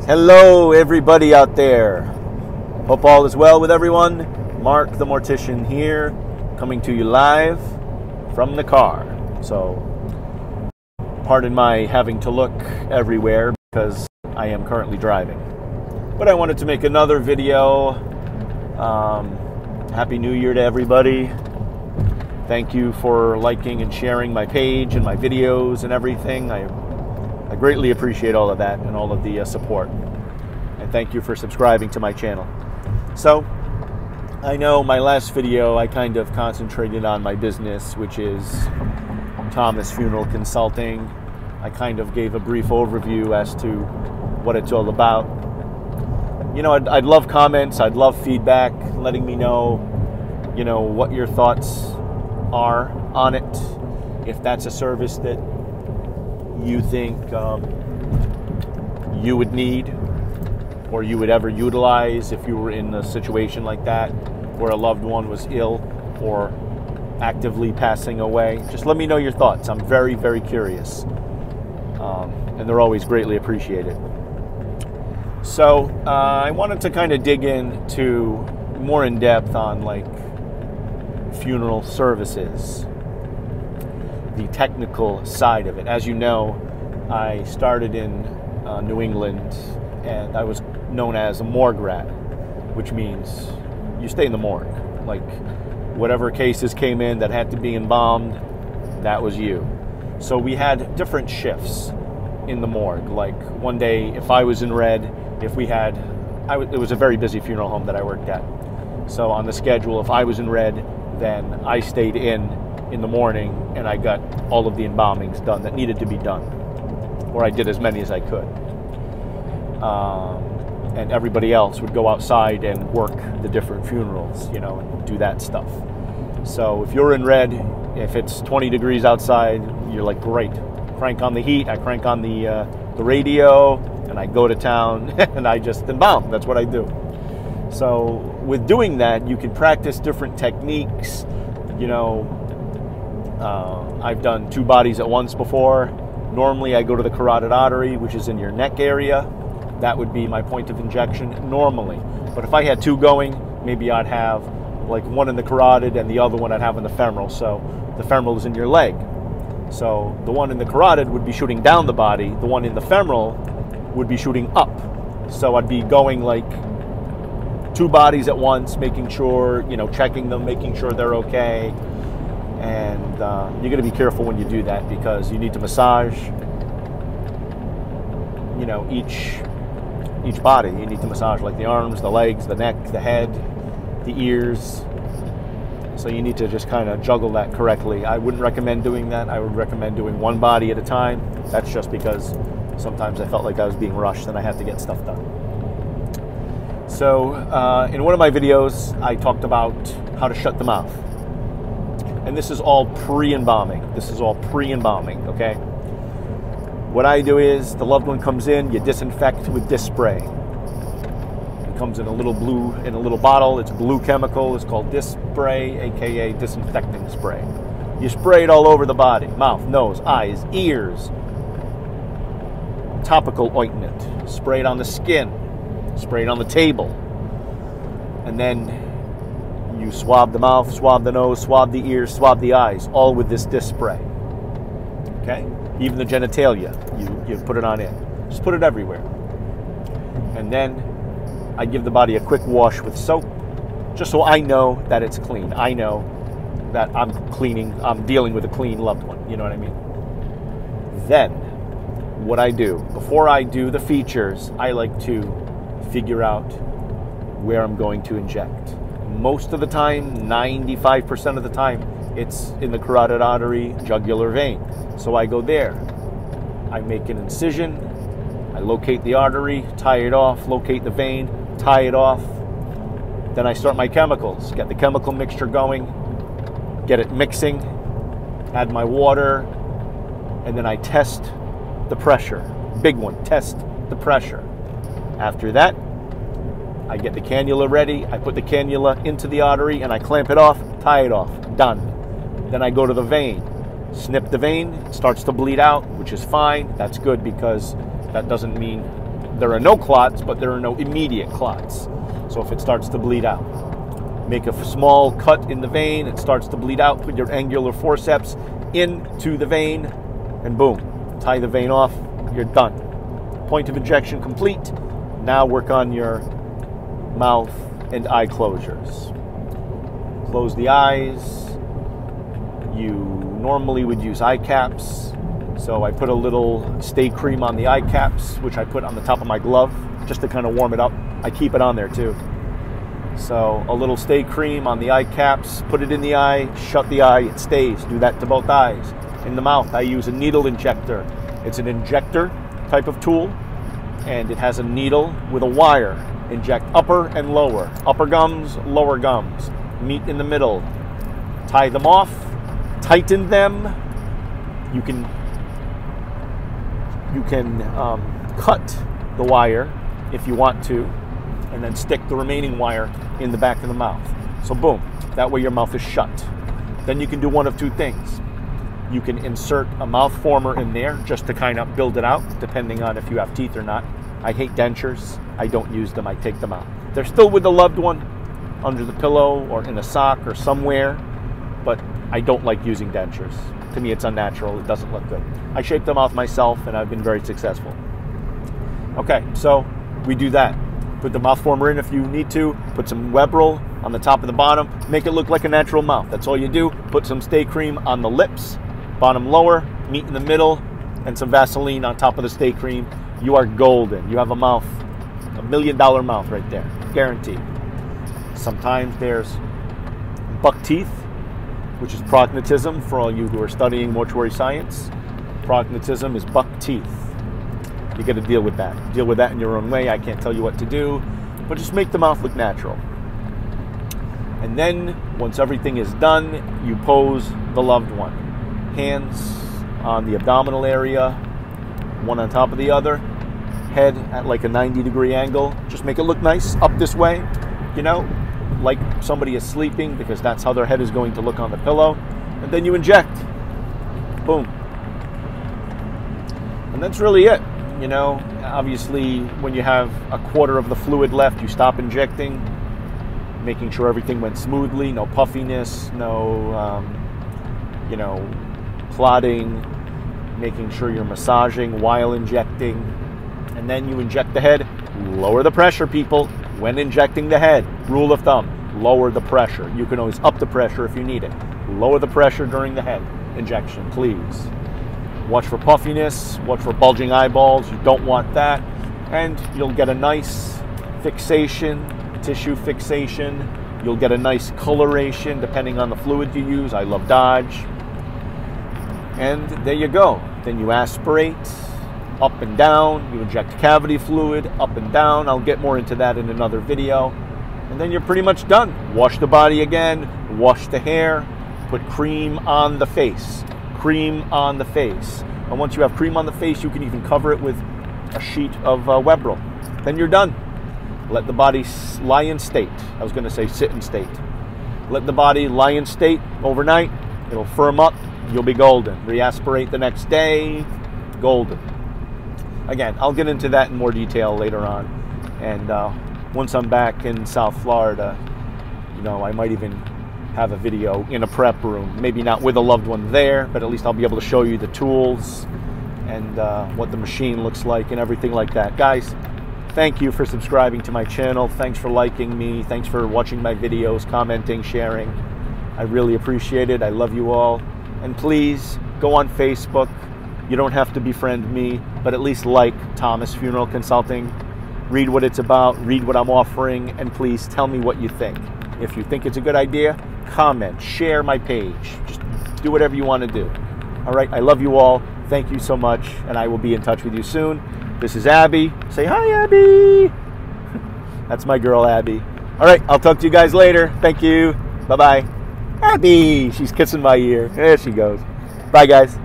Hello everybody out there. Hope all is well with everyone. Mark the Mortician here, coming to you live from the car. So pardon my having to look everywhere because I am currently driving. But I wanted to make another video. Happy New Year to everybody. Thank you for liking and sharing my page and my videos and everything. I greatly appreciate all of that and all of the support. And thank you for subscribing to my channel. So, I know my last video I kind of concentrated on my business, which is Thomas Funeral Consulting. I kind of gave a brief overview as to what it's all about. You know, I'd love comments, I'd love feedback, letting me know, you know, what your thoughts are on it. If that's a service that you think you would need or you would ever utilize if you were in a situation like that where a loved one was ill or actively passing away, just let me know your thoughts. I'm very, very curious, and they're always greatly appreciated. So I wanted to kind of dig into more in depth on like funeral services, the technical side of it. As you know, I started in New England, and I was known as a morgue rat, which means you stay in the morgue. Like, whatever cases came in that had to be embalmed, that was you. So we had different shifts in the morgue. Like, one day, if I was in red, if we had, it was a very busy funeral home that I worked at. So on the schedule, if I was in red, then I stayed in the morning, and I got all of the embalmings done that needed to be done, or I did as many as I could. And everybody else would go outside and work the different funerals, you know, and do that stuff. So if you're in red, if it's 20 degrees outside, you're like, great, crank on the heat. I crank on the radio, and I go to town, and I just embalm. That's what I do. So with doing that, you can practice different techniques. You know, I've done 2 bodies at once before. Normally I go to the carotid artery, which is in your neck area. That would be my point of injection normally. But if I had 2 going, maybe I'd have like one in the carotid and the other one I'd have in the femoral. So the femoral is in your leg. So the one in the carotid would be shooting down the body. The one in the femoral would be shooting up. So I'd be going like 2 bodies at once, making sure, you know, checking them, making sure they're okay. And you're going to be careful when you do that, because you need to massage, you know, each body. You need to massage like the arms, the legs, the neck, the head, the ears. So you need to just kind of juggle that correctly. I wouldn't recommend doing that. I would recommend doing 1 body at a time. That's just because sometimes I felt like I was being rushed and I had to get stuff done. So in one of my videos, I talked about how to shut the mouth. And this is all pre-embalming. This is all pre-embalming, okay? What I do is, the loved one comes in, you disinfect with disc spray. It comes in a little bottle. It's blue chemical. It's called disc spray, aka disinfecting spray. You spray it all over the body, mouth, nose, eyes, ears. Topical ointment. Spray it on the skin. Spray it on the table. And then you swab the mouth, swab the nose, swab the ears, swab the eyes, all with this disc spray. Okay? Even the genitalia, you put it on in. Just put it everywhere. And then I give the body a quick wash with soap, just so I know that it's clean. I know that I'm dealing with a clean loved one. You know what I mean? Then, what I do, before I do the features, I like to figure out where I'm going to inject. Most of the time, 95% of the time, it's in the carotid artery, jugular vein. So I go there. I make an incision. I locate the artery, tie it off, locate the vein, tie it off. Then I start my chemicals. Get the chemical mixture going, get it mixing, add my water, and then I test the pressure. Big one, test the pressure. After that, I get the cannula ready. I put the cannula into the artery and I clamp it off, tie it off. Done. Then I go to the vein. Snip the vein, it starts to bleed out, which is fine. That's good, because that doesn't mean There are no clots, but there are no immediate clots. So if it starts to bleed out, make a small cut in the vein, it starts to bleed out, put your angular forceps into the vein, and boom, tie the vein off, you're done. Point of injection complete. Now work on your mouth and eye closures. Close the eyes. You normally would use eye caps, so I put a little stay cream on the eye caps, which I put on the top of my glove just to kind of warm it up. I keep it on there too. So a little stay cream on the eye caps, put it in the eye, shut the eye, it stays. Do that to both eyes. In the mouth, I use a needle injector. It's an injector type of tool, and it has a needle with a wire. Inject upper and lower. Upper gums, lower gums. Meet in the middle. Tie them off. Tighten them. You can cut the wire if you want to, and then stick the remaining wire in the back of the mouth. So boom, that way your mouth is shut. Then you can do one of two things. You can insert a mouth former in there just to kind of build it out, depending on if you have teeth or not. I hate dentures. I don't use them. I take them out. They're still with the loved one under the pillow or in a sock or somewhere, but I don't like using dentures. To me, it's unnatural. It doesn't look good. I shape them off myself, and I've been very successful. Okay, so we do that. Put the mouth former in if you need to. Put some web roll on the top and the bottom. Make it look like a natural mouth. That's all you do. Put some stay cream on the lips, bottom lower, meet in the middle, and some Vaseline on top of the stay cream. You are golden. You have a mouth, $1 million mouth right there, guaranteed. Sometimes there's buck teeth, which is prognatism for all you who are studying mortuary science. Prognatism is buck teeth. You got to deal with that. Deal with that in your own way. I can't tell you what to do, but just make the mouth look natural. And then, once everything is done, you pose the loved one. Hands on the abdominal area, one on top of the other. Head at like a 90-degree angle. Just make it look nice, up this way, you know, like somebody is sleeping, because that's how their head is going to look on the pillow. And then you inject. Boom. And that's really it. You know, obviously, when you have a quarter of the fluid left, you stop injecting, making sure everything went smoothly, no puffiness, no, clotting, making sure you're massaging while injecting. And then you inject the head. Lower the pressure, people, when injecting the head. Rule of thumb, lower the pressure. You can always up the pressure if you need it. Lower the pressure during the head injection, please. Watch for puffiness, watch for bulging eyeballs. You don't want that. And you'll get a nice fixation, tissue fixation. You'll get a nice coloration depending on the fluid you use. I love Dodge. And there you go. Then you aspirate up and down. You inject cavity fluid up and down. I'll get more into that in another video. And then you're pretty much done. Wash the body again. Wash the hair. Put cream on the face. Cream on the face. And once you have cream on the face, you can even cover it with a sheet of web roll. Then you're done. Let the body lie in state. I was going to say sit in state. Let the body lie in state overnight. It'll firm up. You'll be golden. Reaspirate the next day. Golden. Again, I'll get into that in more detail later on. And once I'm back in South Florida, you know, I might even have a video in a prep room. Maybe not with a loved one there, but at least I'll be able to show you the tools and what the machine looks like and everything like that. Guys, thank you for subscribing to my channel. Thanks for liking me. Thanks for watching my videos, commenting, sharing. I really appreciate it. I love you all. And please go on Facebook. You don't have to befriend me, but at least like Thomas Funeral Consulting. Read what it's about, read what I'm offering, and please tell me what you think. If you think it's a good idea, comment, share my page. Just do whatever you want to do. All right, I love you all. Thank you so much, and I will be in touch with you soon. This is Abby. Say hi, Abby. That's my girl, Abby. All right, I'll talk to you guys later. Thank you. Bye-bye. Abby, she's kissing my ear. There she goes. Bye, guys.